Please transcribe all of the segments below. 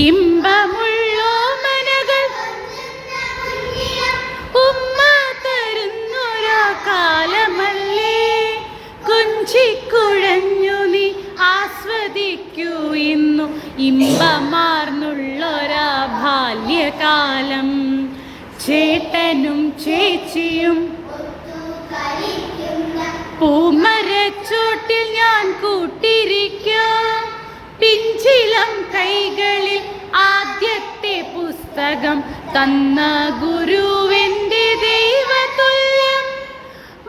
ഇമ്പമുള്ളോമനകൾ ഉമ്മ തരുന്നൊരാ കാലമല്ലേ, കൊഞ്ചിക്കുഴഞ്ഞു നീ ആസ്വദിക്കൂ ഇന്നു ഇമ്പമാർന്നുള്ളൊരാ ബാല്യകാലം. ചേട്ടനും ചേച്ചിയും പൂമരച്ചോട്ടിൽ ഞാൻ കൂട്ടിരിക്കാം, പിഞ്ചിലം കൈകളിൽ ആദ്യത്തെ പുസ്തകം തന്ന ഗുരുവിൻ്റെ ദൈവതുല്യം.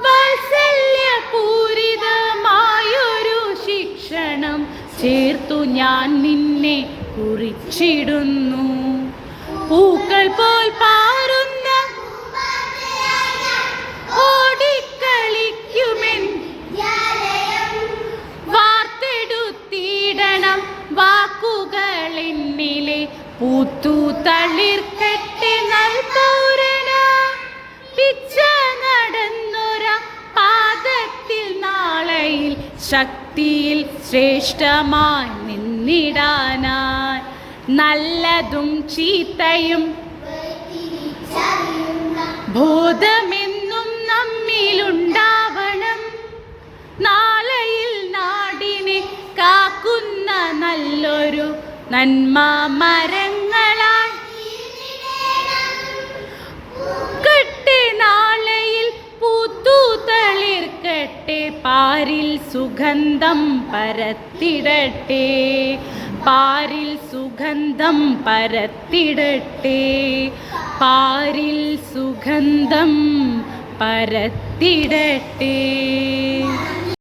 വാത്സല്യപൂരിതമായൊരു ശിക്ഷണം ചേർത്തു ഞാൻ നിന്നെ കുറിച്ചിടുന്നു. പൂക്കൾ പോൽ പാറുന്ന ഓടിക്കളിക്കുമെൻ വാർത്തെടുത്തിടണം വാക്കുകൾ എന്നിലെ പൂത്തു തളിർക്കട്ടെ നൽപൗരണ. പിച്ച നടന്നൊര പാദത്തിൽ നാളെയിൽ ശക്തിയിൽ ശ്രേഷ്ഠമായി നിന്നിടാനായി, നല്ലതും ചീത്തയും ബോധമെന്നും നമ്മിലുണ്ടാവണം. നാളെയിൽ നാടിനെ കാക്കുന്ന നല്ലൊരു നന്മ മരങ്ങളായി കട്ടെ, നാളെയിൽ പൂത്തു തളിർക്കട്ടെ, പാരിൽ സുഗന്ധം പരത്തിടട്ടെ, പാരിൽ സുഗന്ധം പരത്തിടട്ടെ, പാരിൽ സുഗന്ധം പരത്തിടട്ടെ.